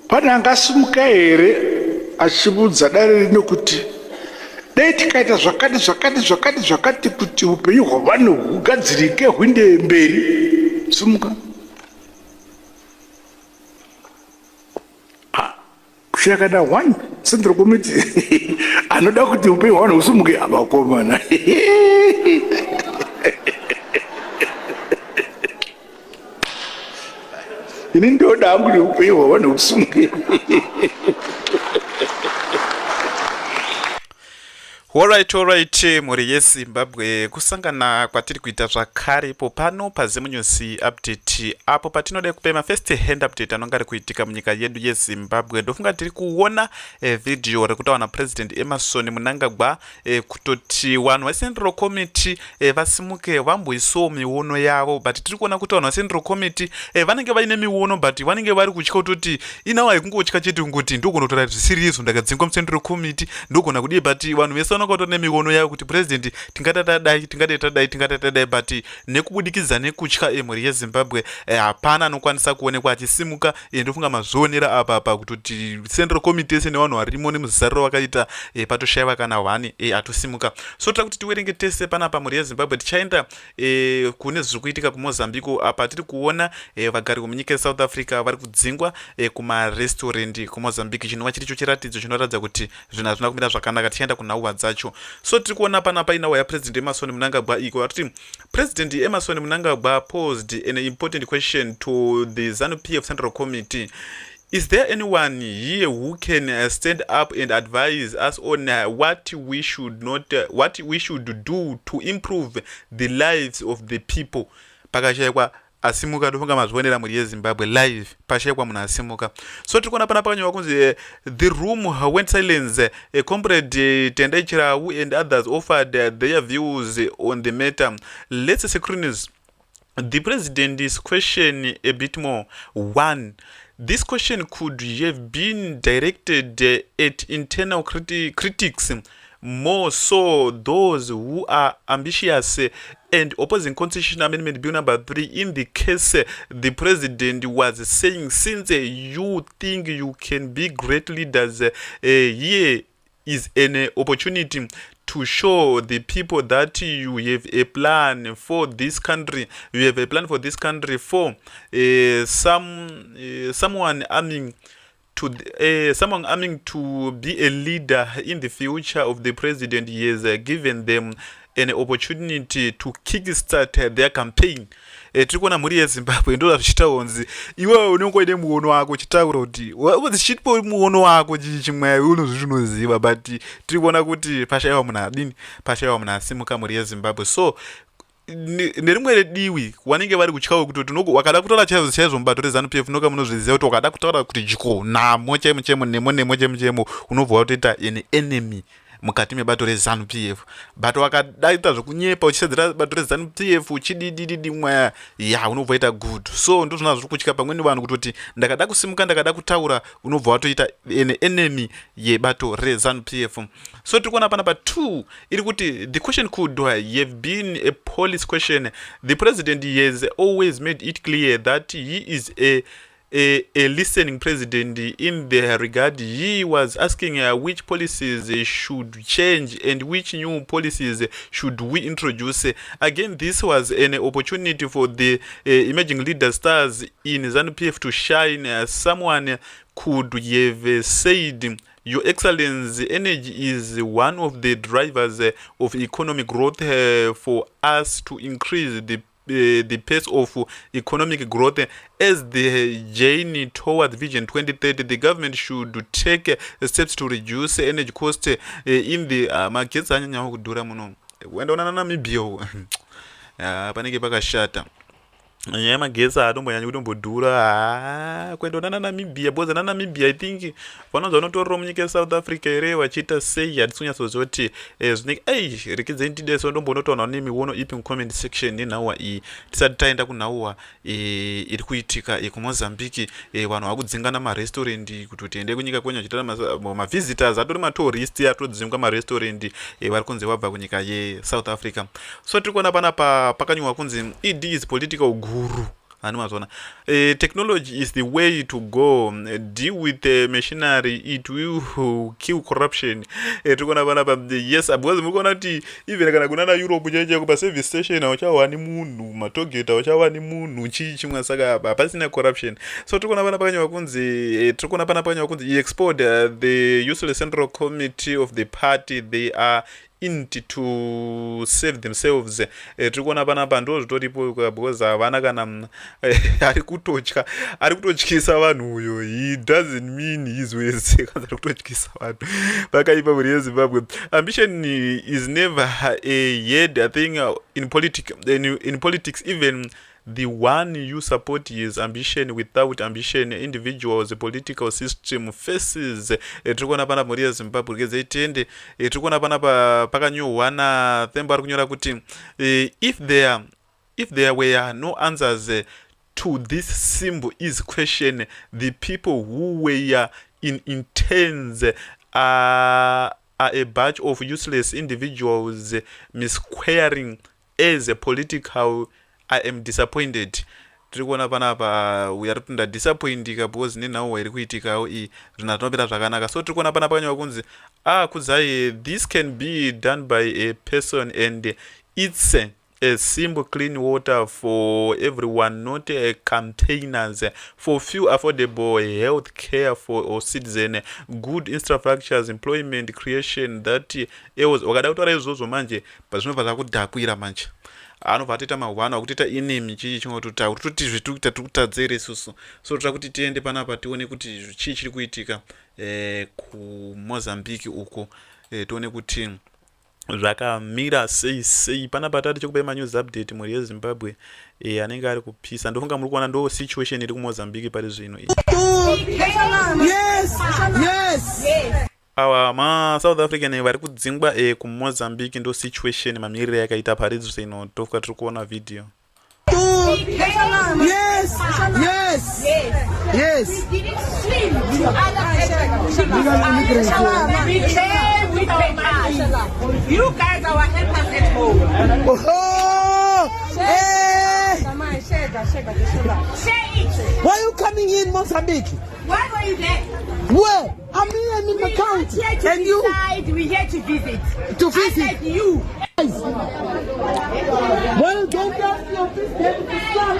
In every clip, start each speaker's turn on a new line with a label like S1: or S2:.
S1: pane angasimuka here achibudza dare rino kuti dai tikaita zvakati kuti upenyu hwavanhu hugadzirike huende mberi. Simuka. Kushakada one central committee anoda kuti upenyu hwavanhu husumuke avakomana. Ini ndoda hangu kuti upenyu hwavanhu husumuke.
S2: Alright, muri yeZimbabwe kusangana kwatiri kuita zvakare ipo pano pazemunyusi update apo patinoda kupa first hand update anonga ari kuitika munyika yedu yeZimbabwe. Ndofunga tiri kuona video rekutaura naPresident Emmerson Mnangagwa kutoti vanhu veCentral Committee vasimuke vamboisawo miono yavo, but tiri kuona kuti vanhu veCentral Committee vanenge vaine miono but vanenge vari kutya kutoti inawo haikungotya chete kuti ndokunotora zvisiri izvo ndakadzingwa muCentral Committee ndogona kudii, but vanhu vese vanokotone miono yavo kuti president tingatadai but nekubudikidza nekutya emhuri yeZimbabwe hapana anokwanisa kuonekwa achisimuka. Ndofunga mazvionera apa kutoti Central Committee ese nevanhu varimo nemuzariro vakaita patoshayiwa kana hwani atosimuka. So tira kuti tiwerenge tese panapa mhuri yeZimbabwe tichaenda kune zviri kuitika kuMozambique apa tiri kuona vagari vemunyika yeSouth Africa vari kudzingwa kumarestaurant kuMozambique, chinova chiricho chiratidzo chinoratidza kuti zvinhu hazvina kumira zvakanaka tichaenda kunhauwa dzacho. So tiri kuona panapa inhauwa yaPresident Emmerson Mnangagwa iko vatiti President Emmerson Mnangagwa posed an important question to the ZANU-PF Central Committee. Is there anyone here who can stand up and advise us on what we should do to improve the lives of the people? Pakashayikwa asimuka ndofunga mazvionera muri yeZimbabwe live pashayikwa munhu asimuka. So tiri kuona panapa kanyorwa kunzi the room went silence. Comrade Tendai Chirau and others offered their views on the matter. Let's synchronize the president's question a bit more. 1. This question could have been directed at internal critics, more so those who are ambitious and opposing Constitutional Amendment Bill number 3. In the case, the president was saying, since you think you can be great leaders, here is an opportunity to show the people that you have a plan for this country. You have a plan for this country for someone aiming to be a leader in the future of the president. He has given them an opportunity to kickstart their campaign. Tiri kuona mhuri yeZimbabwe ndo zvichitaonzi iwewe unenge uine muono wako uchitaura kuti zichitipo muono wako chimwe unozvinoziva, but tiri kuona kuti pashayiwa munhu adini, pashayiwa munhu asimuka mhuri yeZimbabwe. So nerimwe rediwi vanenge vari kutyawo kuti wakada kutaura chaizvo mubato reZANU-PF unoka munozviziva kuti wakada kutaura kuti jiko namo chemo nemo chemo unobva watoita an enemy mukati mebato reZANU-PF, but wakadaita zvokunyepa uchisedzera bato reZANU-PF uchididididi mwa unobva waita good. So ndo zvona zviri kutya pamweni vanhu kutoti ndakada kusimuka ndakada kutaura unobva watoita an enemy yebato reZANU-PF. So tiri kuona panapa 2 iri kuti the question could have been a police question. The president has always made it clear that he is a listening president. In the regard, he was asking which policies should change and which new policies should we introduce. Again, this was an opportunity for the emerging leader stars in ZANU-PF to shine. Someone could have said, Your Excellency, energy is one of the drivers of economic growth. For us to increase the pace of economic growth as the journey toward Vision 2030, the government should take steps to reduce energy cost in the markets. Anyanya kudura muno wenda ona Namibia panenge pakashata magetsi atomboyanyi kutombodhura kuenda naNamibia, because naNamibia I think vanonzi vanotorera munyika yeSouth Africa here vachiita sei hatisi kunyatsoziva kuti zvinenge rekedzeni tideso ndombonotaura nemiono ipi mucomment section yenhauwa iyi tisati taenda kunhauwa iri kuitika kuMozambique. Vanhu vakudzingana marestaurant kuti tiende kunyika kwenyu vachitara mavisitors atori matourist atodzingwa marestaurant vari kunzi vabva kunyika yeSouth Africa. So tiri kuona panapa pakanyorwa kunzi ED is political guru. Technology is the way to go. Deal with the machinery, it will kill corruption. Yes, because mukona ti even kana kunana Europe jeje kupa service station auchawani munhu matogeta auchawani munhu chimwe saka pasina corruption. So tikona pana pakanywa kunzi tikona pana pakanywa kunzi he exposed the useless central committee of the party. They are to save themselves. Tikona pana pando zvitoripo because havana kana ari kutotyisa vanhu uyo. He doesn't mean his ways. Ari kutotyisa vanhu pakaipa muri yeZimbabwe. Ambition is never a yet a thing in politics. Even the one you support is ambition. Without ambition, individuals, the political system faces. Tikona pana muri yeZimbabwe keze itende. Tikona pana pakanyohwana themba kunyora kuti if there were no answers to this simple is question, the people who were in intense are a bunch of useless individuals misqueering as a political. I am disappointed. Tirikuona panapa we are disappointed because nenhau iri kuitikawo iyi zvina tinopera zvakanaka. So tirikuona panapa kanyorwa kunzi kudzai this can be done by a person and it's a simple clean water for everyone, not campaigners. For few, affordable health care for all citizen, good infrastructures, employment creation. That was wakada kutaura izvozvo manje pazvinobva zvakudhakwira manje. Anobva atoita mahwana okutiita enemy chii chingototaura kuti zvitukuita tukutadzere isusu. So tira kuti tiende panapa tione kuti chii chiri kuitika kuMozambique uko, tione kuti zvakamira sei. Panapa tati chekupa manews update muri yeZimbabwe anenge ari kupisa. Ndofunga muri kuona ndo situation iri kuMozambique pari zvino. Yes. Ma South African vari kudzingwa kuMozambique ndo situation mamirire yakaita pari zvino. Tofuka tiri kuona video. Yes.
S3: We didn't swim to other we came with papers. You guys are helpers at home.
S4: Why are you coming in Mozambique?
S3: Why were you there?
S4: Where? I'm here in the county.
S3: And you? We're here to visit.
S4: To visit?
S3: I said you.
S4: Well, don't ask your business to stop.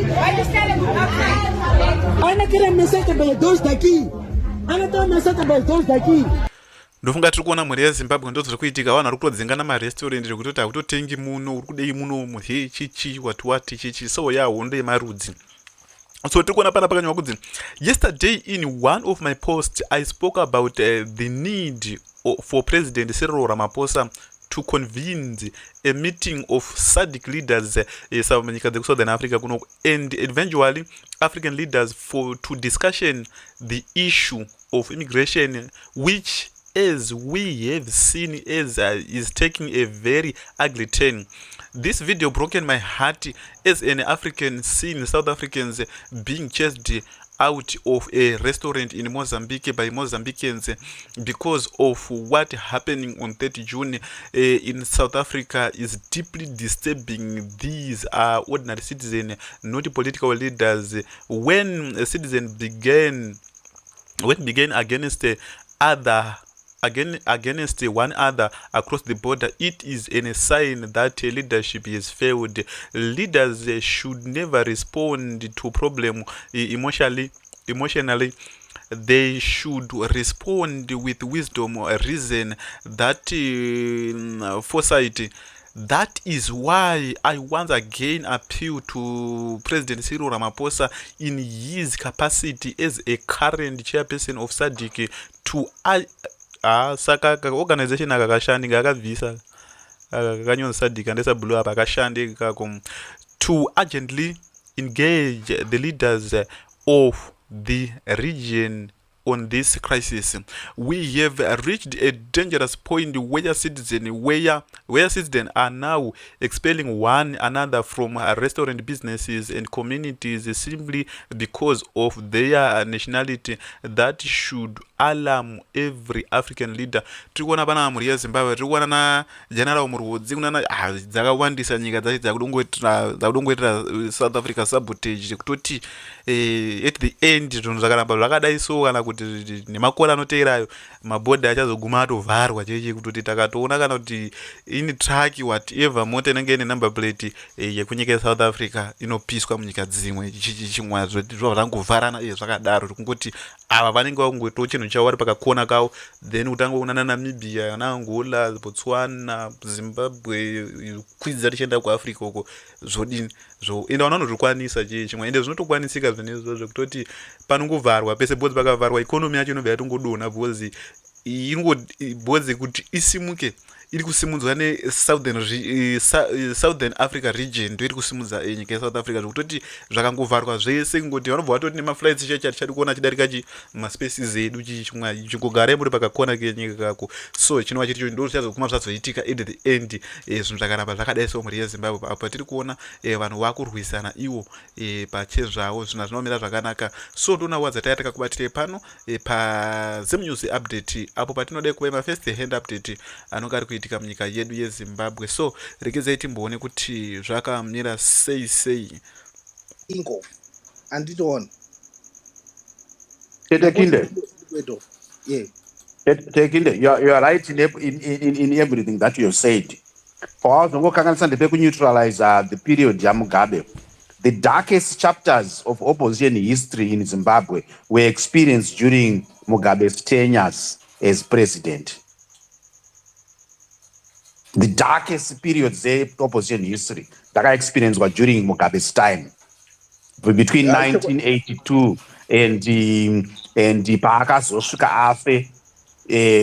S3: Why are you telling me nothing?
S4: Ana kira message about those daki. Ana kira message about those daki.
S2: Ndofunga tiri kuona muri yeZimbabwe ndo zviri kuitika. Vanhu vari kutodzingana marestaurant rekutoti hakutotengi muno, uri kudei muno chichi wati chichi. So hondo yemarudzi. So tiri kuona pana pakanyorwa kunzi yesterday in one of my posts I spoke about the need for President Cyril Ramaphosa to convene a meeting of SADC leaders munyika dzekusouthern Africa kuno, and eventually African leaders to discussion the issue of immigration, which as we have seen is taking a very ugly turn. This video broken my heart as an African, seeing South Africans being chased out of a restaurant in Mozambique by Mozambicans because of what happening on 30 June in South Africa is deeply disturbing. These are ordinary citizens, not political leaders. When a citizen began against against one other across the border, it is a sign that leadership has failed. Leaders should never respond to problem emotionally. They should respond with wisdom, reason, that foresight. That is why I once again appeal to President Cyril Ramaphosa in his capacity as a current chairperson of SADC to saka organization akakashandi ngakabvisa akakanyonza SADC andesa blow up akashandi kako to urgently engage the leaders of the region on this crisis. We have reached a dangerous point where citizens are now expelling one another from restaurant businesses and communities simply because of their nationality. That should alarm every African leader. Tikuona pana muri yeZimbabwe, tikuona na general murudzi kunana dzakawandisa nyika dzacho dzakudongoitira South Africa sabotage kutoti at the end zvinhu zvakaramba zvakadai so kana kuti nemakore anoteerayo mabhodha achazoguma atovharwa cheche kutoti takatoona kana kuti in truck whatever mota inenge ine number plate yekunyika yeSouth Africa inopiswa munyika dzimwe chimwa zvazvangovharana zvakadaro kungoti ava vanenge vakungoitawo chinhu chavo vari pakakona kavo, then utangoona naNamibia naAngola, Botswana, Zimbabwe kwidza tichienda kuAfrica uko zvodini enda vanozvikwanisa chimwe ende zvinotokwanisika zvinezvo zvekutoti panongovharwa pese bodzi pakavharwa ikonomi yacho inobva yatongodonha bodzi kuti isimuke iri kusimudzwa Southern Africa region ndo iri kusimudza nyika yeSouth Africa zvekutoti zvakangovharwa zvese kungoti vanobva vatoti nemaflights chati kuona chidarika maspaces edu chingogara muri pakakona kenyika kako, so chinova chiri ndo chichazoguma zvazoitika at the end zvinhu zvakaramba zvakadai somhuri yeZimbabwe apa tiri kuona vanhu vakurwisana ivo pachezvavo zvinhu zvinomira zvakanaka. So tona wadzataya takakubatirei pano paZim-News update apo patinodai kuva mafirst hand update anonga ari kuitika munyika yedu yeZimbabwe. So regedzai timboone kuti zvakamira sei
S5: ingo anditoona
S1: Tekinde,
S5: yeah.
S1: Tekinde, you are right in everything that you have said. For us, to neutralize the period Mugabe. The darkest chapters of opposition history in Zimbabwe were experienced during Mugabe's tenures as president. The darkest periods of opposition history that I experienced were during Mugabe's time, between 1982 and paakazosvika afe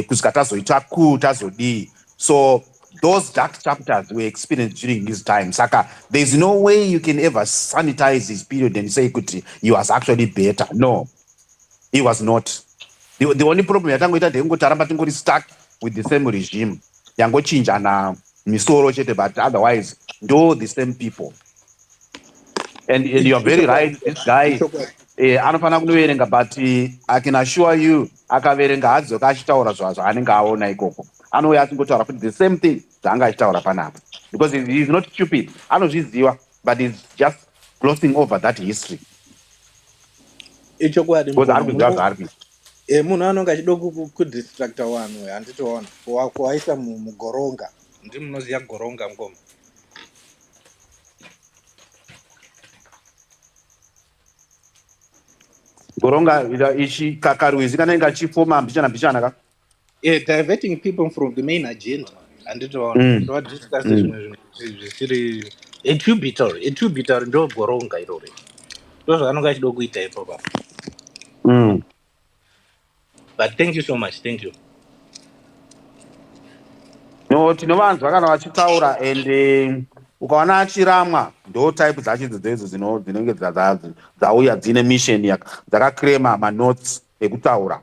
S1: kusvika tazoita coup tazodii. So those dark chapters were experienced during his time. Saka, there's no way you can ever sanitize his period and say kuti he was actually better. No, he was not. The only problem yatangoita ndekungotaramba tingori stuck with the same regime. Yangochinja na misoro chete, but otherwise ndo the same people. And you're very right, this guy anofana kunoverenga, but I can assure you akaverenga hadzoka achitaura zvaanenge aona ikoko anouya achingotaura kuti the same thing zvaanga achitaura panapa, because he's not stupid, anozviziva, but he's just glossing over that history.
S5: Ichokwadi
S1: munhu
S5: munhu anonga achido kudistracta vanhu handitoona kuvaisa mugoronga. Ndimi munoziva goronga mukoma?
S1: goronga ichi kakarwizi kanenge achifoma mbichana ka
S5: diverting people from the main agenda. Handitoona todiscuss zvimwe zvisiri achiudza ndo goronga irore ndo zvakanonga achido kuita ipopa. But thank you so much. Thank you.
S1: No, tinovanzwa kana vachitaura and ukaona achiramwa ndo type dzacho idzodzo dzinenge dzauya dzine mission dzakakrema manotes ekutaura.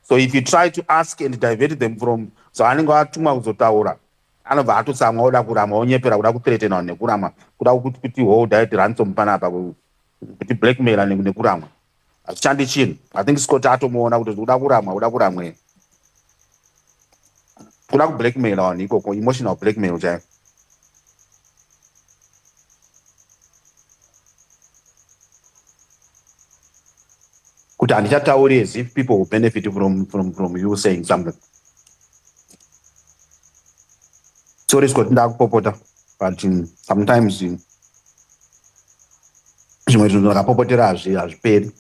S1: So if you try to ask and divert them from zvaanenge atumwa kuzotaura, anobva atotsamwa oda kuramwa, onyepera kuda kuteretena nekuramwa, kuda kuti hold that ransom panapa, kuti blackmail nekuramwa hazvichandi chinhu. I think Scott atomuona kuti uda kuramwa kuda kublackmail vanhu ikoko, emotional blackmail chaiyo. Kuti handichatauri as if people will benefit from you saying something. Sorry Scott, ndakupopota, but sometimes zvimwe zvinhu zvakapopotera hazviperi.